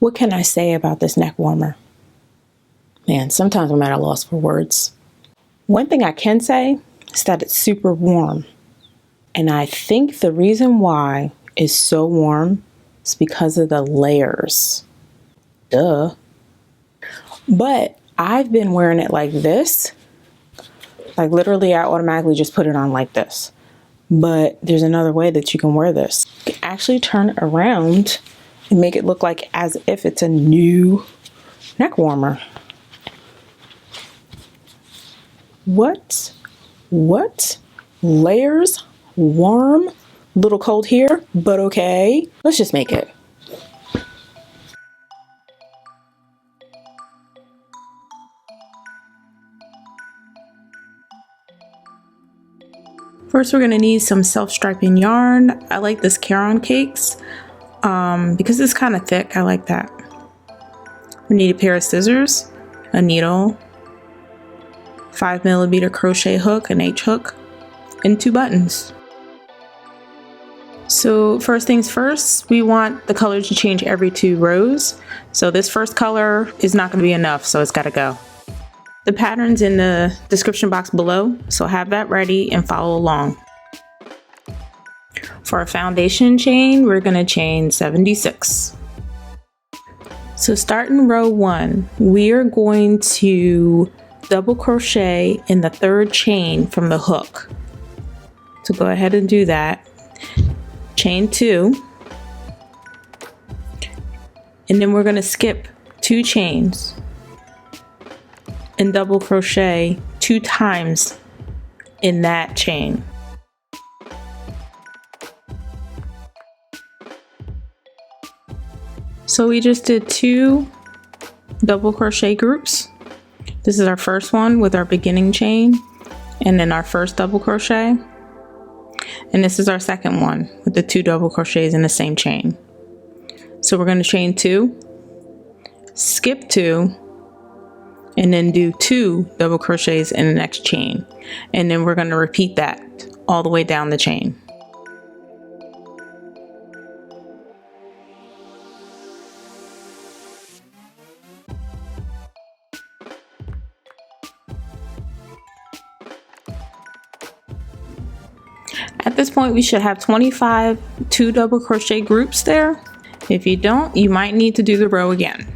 What can I say about this neck warmer? Man, sometimes I'm at a loss for words. One thing I can say is that it's super warm. And I think the reason why it's so warm is because of the layers. Duh. But I've been wearing it like this. Like literally, I automatically just put it on like this. But there's another way that you can wear this. You can actually turn it around and make it look like as if it's a new neck warmer. What? Layers? Warm? A little cold here, but okay. Let's just make it. First, we're going to need some self-striping yarn. I like this Caron Cakes because it's kind of thick. I like that. We need a pair of scissors, a needle, 5mm crochet hook, an H hook, and 2 buttons. So first things first, we want the color to change every 2 rows. So this first color is not going to be enough, so it's got to go. The pattern's in the description box below, so have that ready and follow along. For our foundation chain, we're going to chain 76. So start in row 1, we are going to double crochet in the 3rd chain from the hook. So go ahead and do that. Chain 2, and then we're going to skip 2 chains and double crochet 2 times in that chain. So we just did 2 double crochet groups. This is our first one with our beginning chain and then our first double crochet. And this is our second one with the 2 double crochets in the same chain. So we're going to chain 2, skip 2, and then do 2 double crochets in the next chain. And then we're going to repeat that all the way down the chain. At this point, we should have 25 2 double crochet groups there. If you don't, you might need to do the row again.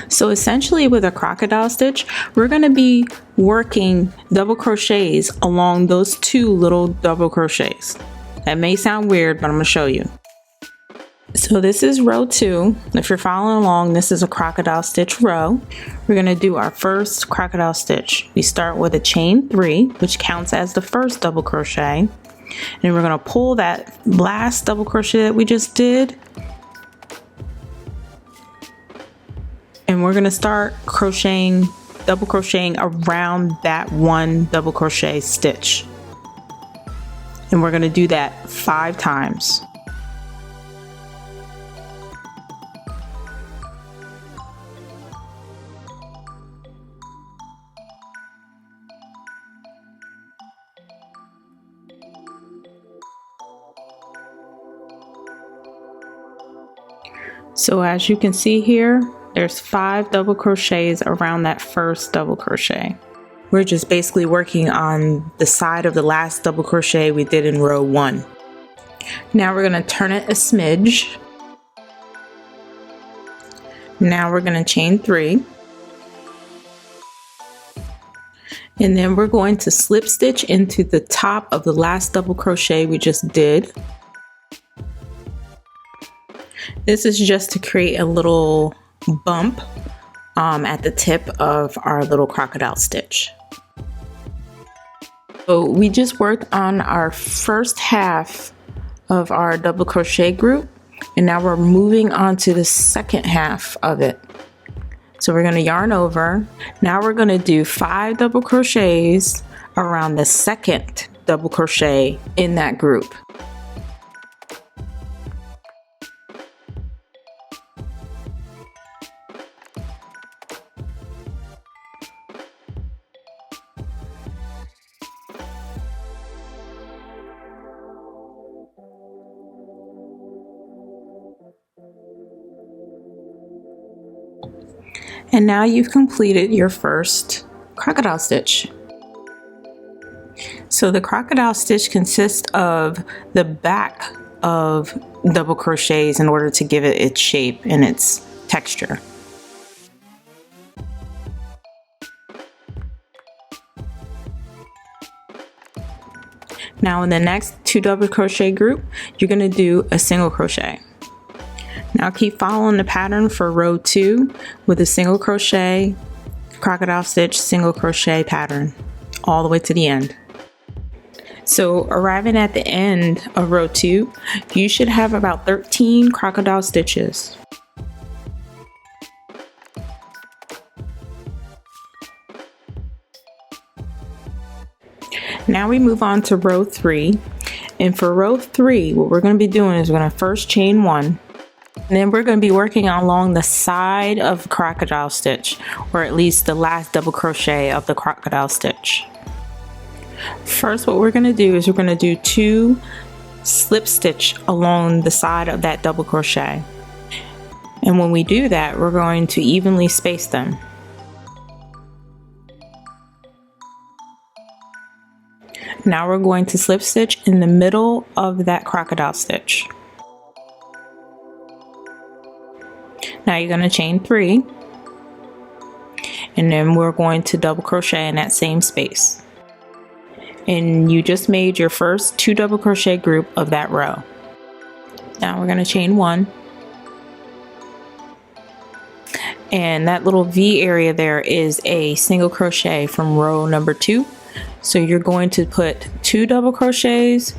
So essentially with a crocodile stitch, we're going to be working double crochets along those 2 little double crochets. That may sound weird, but I'm going to show you. So this is row 2. If you're following along, this is a crocodile stitch row. We're going to do our first crocodile stitch. We start with a chain 3, which counts as the first double crochet. And we're going to pull that last double crochet that we just did. And we're going to start crocheting, double crocheting around that 1 double crochet stitch. And we're going to do that 5 times. So as you can see here, there's 5 double crochets around that first double crochet. We're just basically working on the side of the last double crochet we did in row 1. Now we're going to turn it a smidge. Now we're going to chain 3. And then we're going to slip stitch into the top of the last double crochet we just did. This is just to create a little bump at the tip of our little crocodile stitch. So we just worked on our first half of our double crochet group, and now we're moving on to the second half of it. So we're going to yarn over. Now we're going to do 5 double crochets around the second double crochet in that group. And now you've completed your first crocodile stitch. So the crocodile stitch consists of the back of double crochets in order to give it its shape and its texture. Now in the next 2 double crochet group, you're going to do a single crochet. Now keep following the pattern for row 2 with a single crochet, crocodile stitch, single crochet pattern all the way to the end. So arriving at the end of row 2, you should have about 13 crocodile stitches. Now we move on to row 3, and for row 3 what we're going to be doing is we're going to first chain 1, and then we're going to be working along the side of the crocodile stitch, or at least the last double crochet of the crocodile stitch. First what we're going to do is we're going to do 2 slip stitch along the side of that double crochet, and when we do that we're going to evenly space them. Now we're going to slip stitch in the middle of that crocodile stitch. Now you're going to chain 3, and then we're going to double crochet in that same space. And you just made your first 2 double crochet group of that row. Now we're going to chain 1, and that little V area there is a single crochet from row number 2. So you're going to put 2 double crochets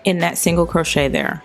in that single crochet there.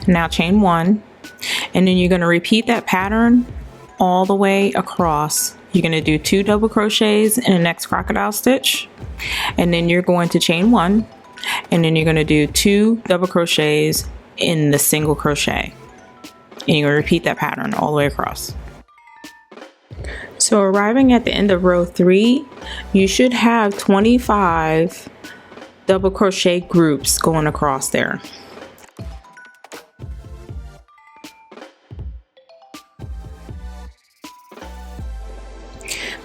Now chain 1, and then you're going to repeat that pattern all the way across. You're going to do 2 double crochets in the next crocodile stitch, and then you're going to chain 1, and then you're going to do 2 double crochets in the single crochet. And you're going to repeat that pattern all the way across. So arriving at the end of row 3, you should have 25 double crochet groups going across there.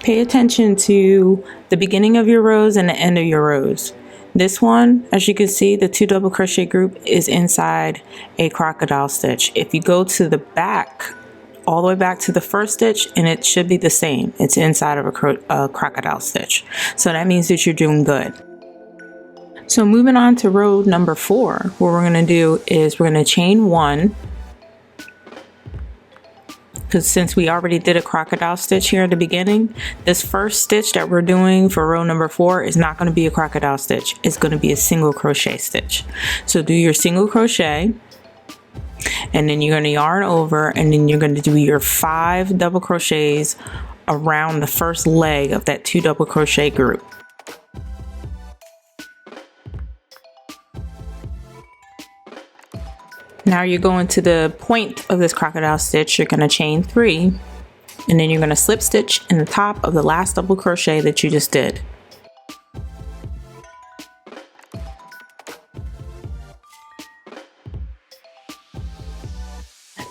Pay attention to the beginning of your rows and the end of your rows. This one, as you can see, the 2 double crochet group is inside a crocodile stitch. If you go to the back, all the way back to the first stitch, and it should be the same. It's inside of a crocodile stitch. So that means that you're doing good. So moving on to row number 4, what we're going to do is we're going to chain 1. Because since we already did a crocodile stitch here at the beginning, this first stitch that we're doing for row number 4 is not going to be a crocodile stitch. It's going to be a single crochet stitch. So do your single crochet, and then you're going to yarn over, and then you're going to do your 5 double crochets around the first leg of that 2 double crochet group. Now you're going to the point of this crocodile stitch, you're going to chain 3, and then you're going to slip stitch in the top of the last double crochet that you just did.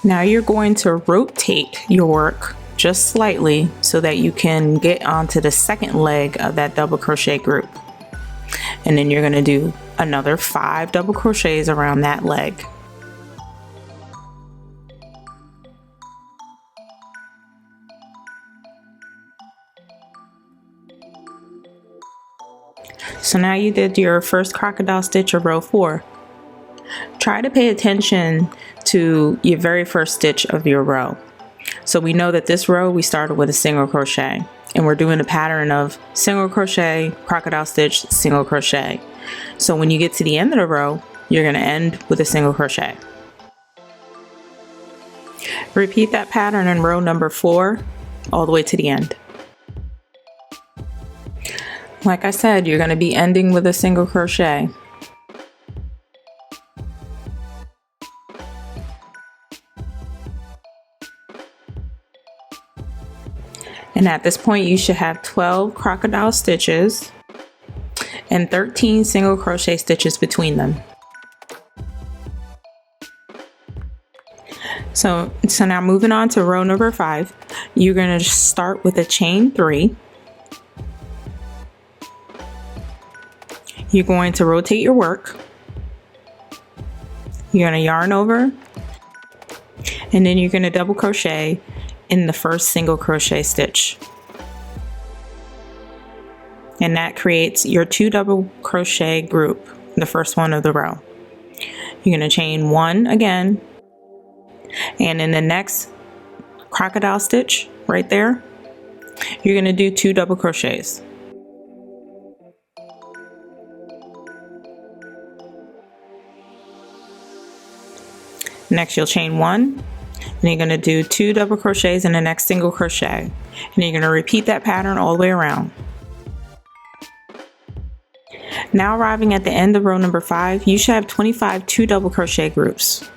Now you're going to rotate your work just slightly so that you can get onto the second leg of that double crochet group. And then you're going to do another 5 double crochets around that leg. So now you did your first crocodile stitch of row 4. Try to pay attention to your very first stitch of your row. So we know that this row we started with a single crochet, and we're doing a pattern of single crochet, crocodile stitch, single crochet. So when you get to the end of the row, you're going to end with a single crochet. Repeat that pattern in row number 4 all the way to the end. Like I said, you're going to be ending with a single crochet. And at this point you should have 12 crocodile stitches and 13 single crochet stitches between them. So now moving on to row number 5, you're going to start with a chain 3. You're going to rotate your work. You're going to yarn over, and then you're going to double crochet in the first single crochet stitch. And that creates your 2 double crochet group, the first one of the row. You're going to chain 1 again, and in the next crocodile stitch right there, you're going to do 2 double crochets. Next you'll chain 1, and you're going to do 2 double crochets in the next single crochet, and you're going to repeat that pattern all the way around. Now arriving at the end of row number 5, you should have 25 2 double crochet groups.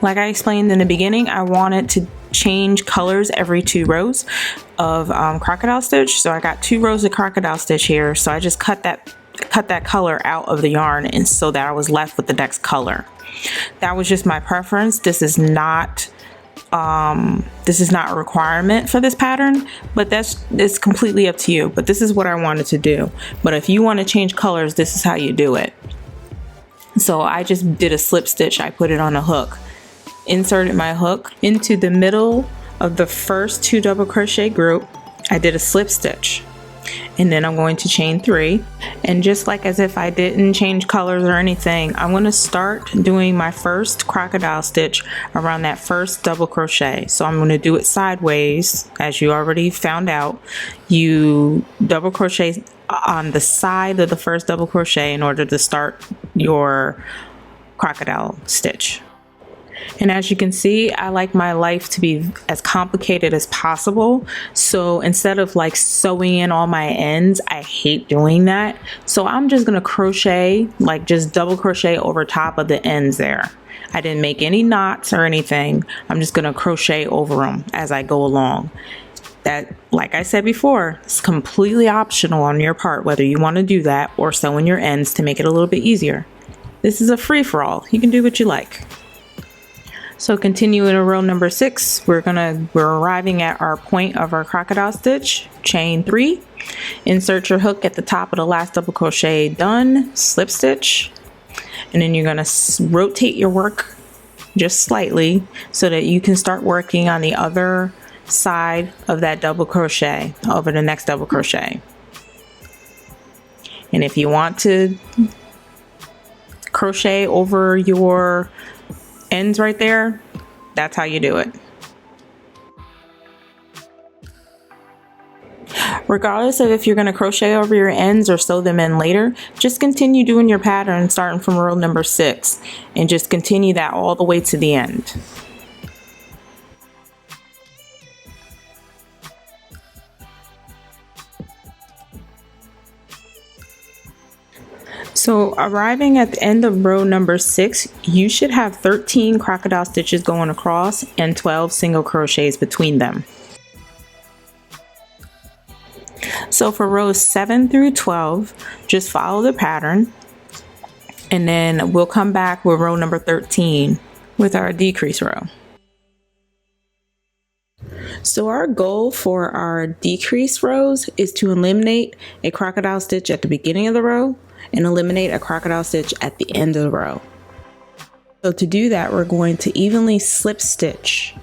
Like I explained in the beginning, I wanted to change colors every 2 rows of crocodile stitch, so I got 2 rows of crocodile stitch here, so I just cut that color out of the yarn, and so that I was left with the next color. That was just my preference. This is not a requirement for this pattern, but it's completely up to you. But this is what I wanted to do. But if you want to change colors, this is how you do it. So I just did a slip stitch. I put it on a hook, inserted my hook into the middle of the first 2 double crochet group. I did a slip stitch, and then I'm going to chain 3, and just like as if I didn't change colors or anything, I'm going to start doing my first crocodile stitch around that first double crochet. So I'm going to do it sideways, as you already found out. You double crochet on the side of the first double crochet in order to start your crocodile stitch. And as you can see, I like my life to be as complicated as possible. So instead of like sewing in all my ends, I hate doing that. So I'm just going to crochet, like just double crochet over top of the ends there. I didn't make any knots or anything. I'm just going to crochet over them as I go along. That, like I said before, it's completely optional on your part, whether you want to do that or sew in your ends to make it a little bit easier. This is a free-for-all. You can do what you like. So continuing in row number 6, we're arriving at our point of our crocodile stitch. Chain 3, insert your hook at the top of the last double crochet done, slip stitch, and then you're going to rotate your work just slightly so that you can start working on the other side of that double crochet over the next double crochet. And if you want to crochet over your ends right there, that's how you do it. Regardless of if you're going to crochet over your ends or sew them in later, just continue doing your pattern starting from row number 6 and just continue that all the way to the end. So arriving at the end of row number 6, you should have 13 crocodile stitches going across and 12 single crochets between them. So for rows 7 through 12, just follow the pattern, and then we'll come back with row number 13 with our decrease row. So our goal for our decrease rows is to eliminate a crocodile stitch at the beginning of the row and eliminate a crocodile stitch at the end of the row. So to do that, we're going to evenly slip stitch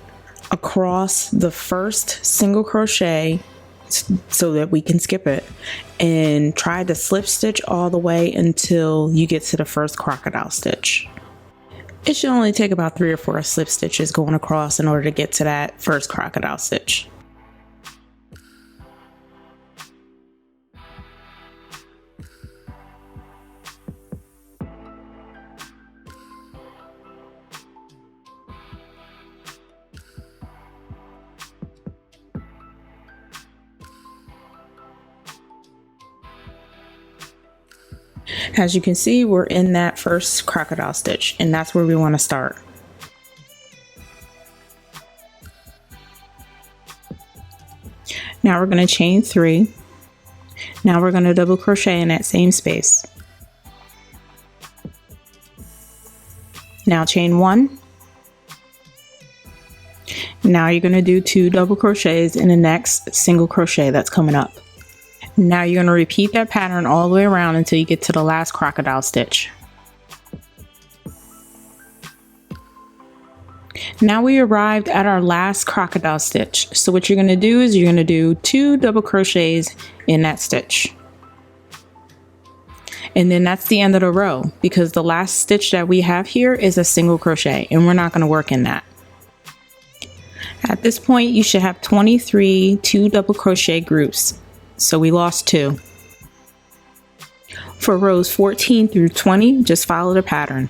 across the first single crochet so that we can skip it, and try to slip stitch all the way until you get to the first crocodile stitch. It should only take about 3 or 4 slip stitches going across in order to get to that first crocodile stitch. As you can see, we're in that first crocodile stitch, and that's where we want to start. Now we're going to chain 3. Now we're going to double crochet in that same space. Now chain 1. Now you're going to do 2 double crochets in the next single crochet that's coming up. Now you're going to repeat that pattern all the way around until you get to the last crocodile stitch. Now we arrived at our last crocodile stitch. So what you're going to do is you're going to do 2 double crochets in that stitch. And then that's the end of the row, because the last stitch that we have here is a single crochet and we're not going to work in that. At this point, you should have 23 2 double crochet groups. So we lost 2. For rows 14 through 20, just follow the pattern.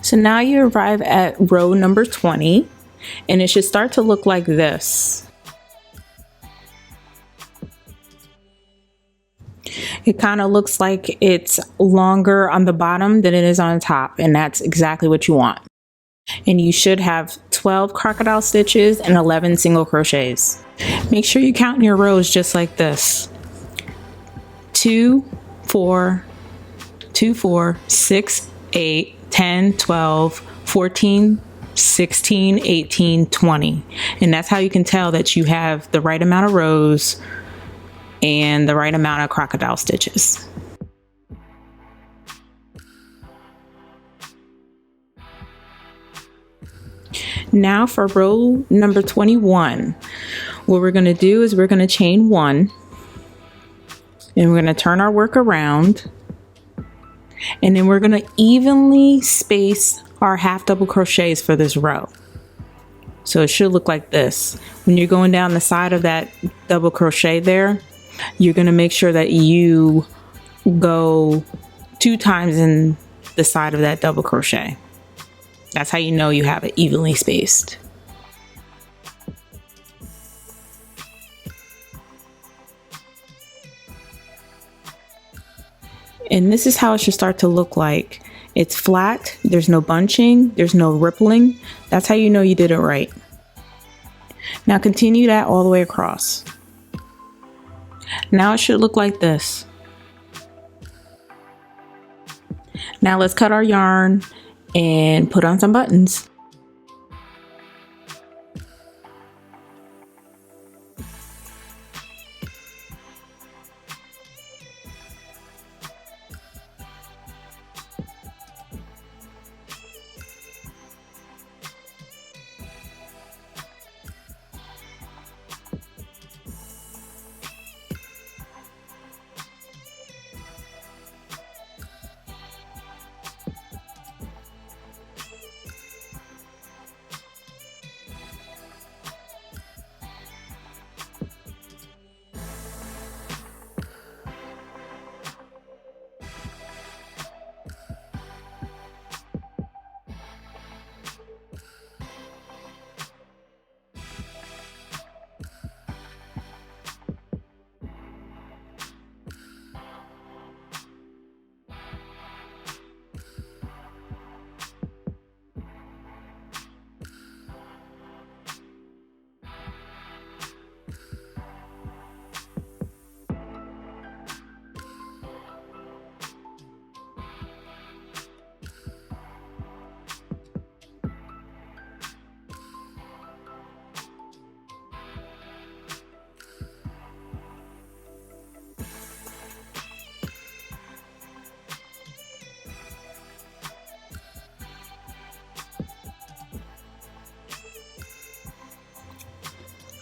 So now you arrive at row number 20, and it should start to look like this. It kind of looks like it's longer on the bottom than it is on the top, and that's exactly what you want. And you should have 12 crocodile stitches and 11 single crochets. Make sure you count in your rows just like this. 2, 4, 2, 4, 6, 8, 10, 12, 14, 16, 18, 20. And that's how you can tell that you have the right amount of rows and the right amount of crocodile stitches. Now for row number 21, what we're going to do is we're going to chain 1, and we're going to turn our work around, and then we're going to evenly space our half double crochets for this row. So it should look like this. When you're going down the side of that double crochet there, you're going to make sure that you go 2 times in the side of that double crochet. That's how you know you have it evenly spaced. And this is how it should start to look like. It's flat, there's no bunching, there's no rippling. That's how you know you did it right. Now continue that all the way across. Now it should look like this. Now let's cut our yarn and put on some buttons.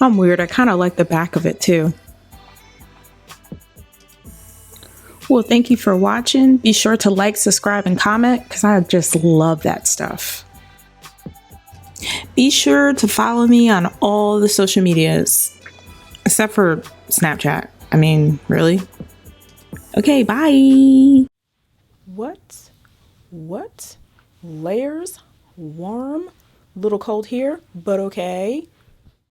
I'm weird, I kind of like the back of it too. Well, thank you for watching. Be sure to like, subscribe, and comment because I just love that stuff. Be sure to follow me on all the social medias, except for Snapchat. I mean, really? Okay, bye. What? Layers? Warm? Little cold here, but okay.